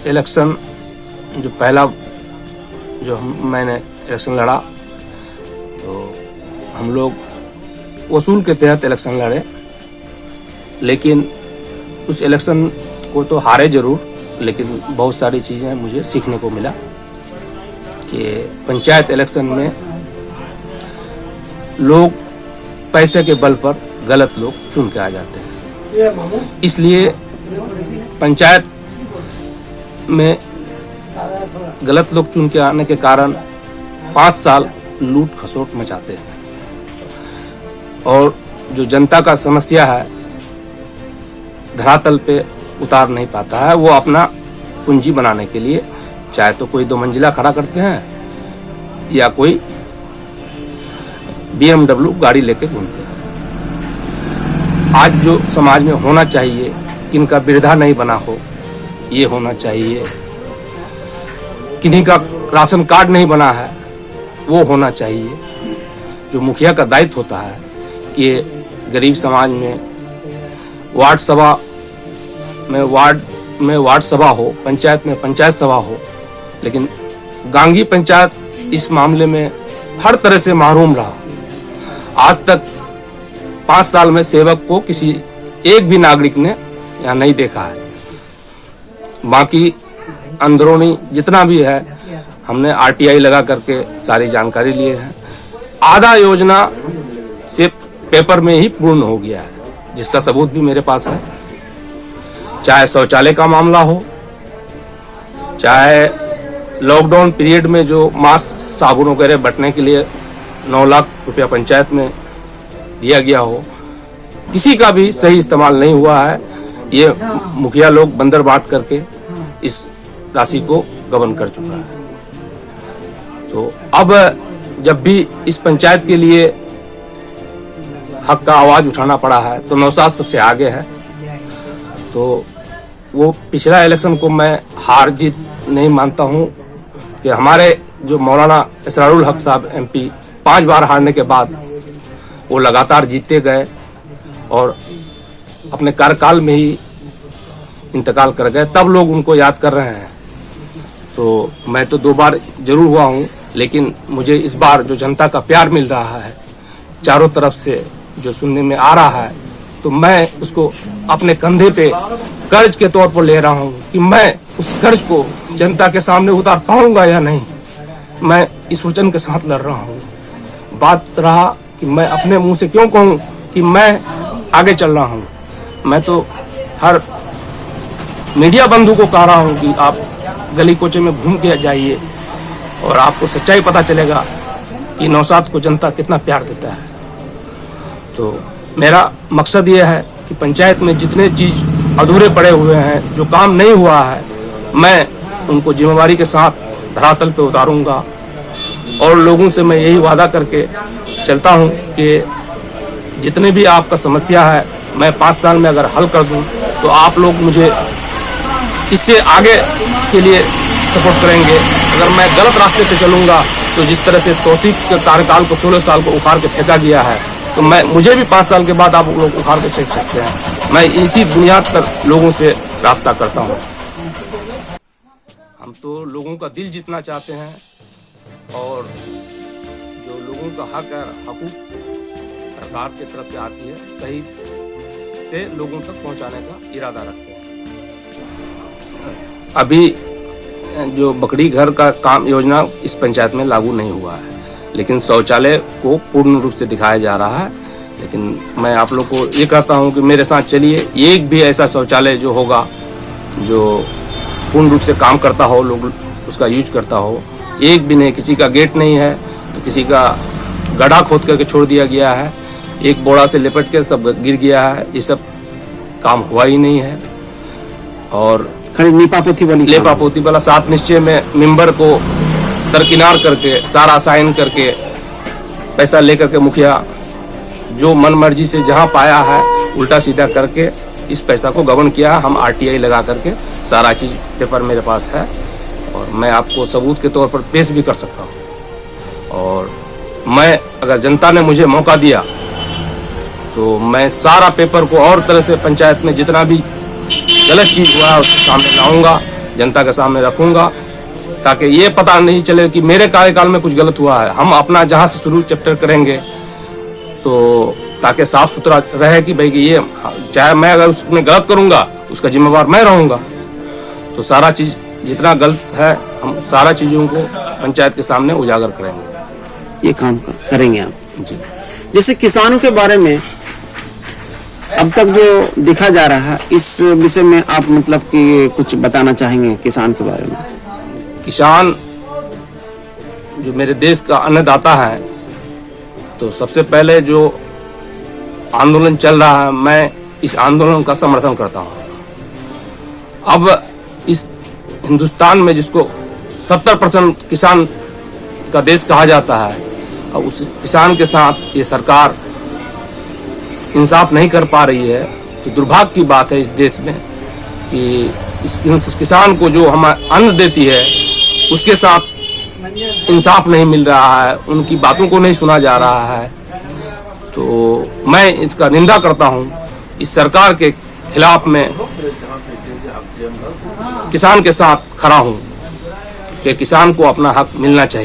Election जो पहला जो मैंने इलेक्शन लड़ा तो हम लोग वसूल के तहत इलेक्शन लड़े, लेकिन उस इलेक्शन को तो हारे ज़रूर, लेकिन बहुत सारी चीज़ें मुझे सीखने को मिला कि पंचायत इलेक्शन में लोग पैसे के बल पर गलत लोग चुन के आ जाते हैं। इसलिए पंचायत में गलत लोग चुन के आने के कारण 5 साल लूट खसोट मचाते हैं और जो जनता का समस्या है धरातल पे उतार नहीं पाता है। वो अपना पूंजी बनाने के लिए चाहे तो कोई 2 मंजिला खड़ा करते हैं या कोई BMW गाड़ी लेके घूमते हैं। आज जो समाज में होना चाहिए, किनका वृद्धा नहीं बना हो ये होना चाहिए, किन्हीं का राशन कार्ड नहीं बना है वो होना चाहिए। जो मुखिया का दायित्व होता है कि गरीब समाज में वार्ड सभा हो, पंचायत में पंचायत सभा हो, लेकिन गांगी पंचायत इस मामले में हर तरह से महरूम रहा। आज तक 5 साल में सेवक को किसी एक भी नागरिक ने यहाँ नहीं देखा है। बाकी अंदरूनी जितना भी है हमने RTI लगा करके सारी जानकारी लिए हैं। आधा योजना सिर्फ पेपर में ही पूर्ण हो गया है, जिसका सबूत भी मेरे पास है। चाहे शौचालय का मामला हो, चाहे लॉकडाउन पीरियड में जो मास्क साबुन वगैरह बंटने के लिए 9 लाख रुपया पंचायत में दिया गया हो, किसी का भी सही इस्तेमाल नहीं हुआ है। ये मुखिया लोग बंदर बांट करके इस राशि को गबन कर चुका है। तो अब जब भी इस पंचायत के लिए हक का आवाज उठाना पड़ा है तो नौशाद सबसे आगे है। तो वो पिछला इलेक्शन को मैं हार जीत नहीं मानता हूँ कि हमारे जो मौलाना इसरारुल हक साहब MP 5 बार हारने के बाद वो लगातार जीतते गए और अपने कार्यकाल में ही इंतकाल कर गए, तब लोग उनको याद कर रहे हैं। तो मैं तो 2 बार जरूर हुआ हूँ, लेकिन मुझे इस बार जो जनता का प्यार मिल रहा है चारों तरफ से जो सुनने में आ रहा है, तो मैं उसको अपने कंधे पे कर्ज के तौर पर ले रहा हूँ कि मैं उस कर्ज को जनता के सामने उतार पाऊंगा या नहीं। मैं इस वचन के साथ लड़ रहा हूँ। बात रहा कि मैं अपने मुंह से क्यों कहूँ कि मैं आगे चल रहा हूँ, मैं तो हर मीडिया बंधु को कह रहा हूँ कि आप गली कोचे में घूम के जाइए और आपको सच्चाई पता चलेगा कि नौशाद को जनता कितना प्यार देता है। तो मेरा मकसद ये है कि पंचायत में जितने चीज अधूरे पड़े हुए हैं, जो काम नहीं हुआ है, मैं उनको जिम्मेवारी के साथ धरातल पे उतारूंगा और लोगों से मैं यही वादा करके चलता हूं कि जितने भी आपका समस्या है मैं 5 साल में अगर हल कर दूं तो आप लोग मुझे इससे आगे के लिए सपोर्ट करेंगे। अगर मैं गलत रास्ते पे चलूंगा तो जिस तरह से तौसीफ के कार्यकाल को 16 साल को उखाड़ के फेंका गया है, तो मुझे भी 5 साल के बाद आप लोग उखाड़ के फेंक सकते हैं। मैं इसी बुनियाद पर लोगों से राब्ता करता हूँ। हम तो लोगों का दिल जीतना चाहते हैं और जो लोगों का हक है, हकूक सरकार की तरफ से आती है, सही से लोगों तक पहुंचाने का इरादा रखते हैं। अभी जो बकरी घर का काम योजना इस पंचायत में लागू नहीं हुआ है, लेकिन शौचालय को पूर्ण रूप से दिखाया जा रहा है। लेकिन मैं आप लोग को ये कहता हूँ कि मेरे साथ चलिए, एक भी ऐसा शौचालय जो होगा जो पूर्ण रूप से काम करता हो, लोग उसका यूज करता हो, एक भी नहीं। किसी का गेट नहीं है तो किसी का गड्ढा खोद करके छोड़ दिया गया है, एक बोरा से लिपट के सब गिर गया है। ये सब काम हुआ ही नहीं है। और लेपापोती वाला 7 निश्चय में मेंबर को दरकिनार करके सारा साइन करके पैसा लेकर के मुखिया जो मन मर्जी से जहां पाया है उल्टा सीधा करके इस पैसा को गबन किया। हम RTI लगा करके सारा चीज पेपर मेरे पास है और मैं आपको सबूत के तौर पर पेश भी कर सकता हूं। और मैं अगर जनता ने मुझे मौका दिया तो मैं सारा पेपर को और तरह से पंचायत में जितना भी गलत चीज हुआ है उसके सामने लाऊंगा जनता के सामने रखूंगा, ताकि ये पता नहीं चले कि मेरे कार्यकाल में कुछ गलत हुआ है। हम अपना जहां से शुरू चैप्टर करेंगे तो ताकि साफ सुथरा रहे कि भाई कि ये चाहे मैं अगर उसमें गलत करूंगा उसका जिम्मेवार मैं रहूंगा। तो सारा चीज जितना गलत है हम सारा चीजों को पंचायत के सामने उजागर करेंगे। ये काम करेंगे आप जी। जैसे किसानों के बारे में अब तक जो देखा जा रहा है, इस विषय में आप मतलब कि कुछ बताना चाहेंगे किसान के बारे में? किसान जो मेरे देश का अन्नदाता है, तो सबसे पहले जो आंदोलन चल रहा है मैं इस आंदोलन का समर्थन करता हूं। अब इस हिंदुस्तान में जिसको 70% किसान का देश कहा जाता है, और उस किसान के साथ ये सरकार इंसाफ नहीं कर पा रही है, तो दुर्भाग्य की बात है इस देश में कि इस किसान को जो हम अन्न देती है उसके साथ इंसाफ नहीं मिल रहा है, उनकी बातों को नहीं सुना जा रहा है। तो मैं इसका निंदा करता हूं। इस सरकार के खिलाफ में किसान के साथ खड़ा हूं कि किसान को अपना हक मिलना चाहिए।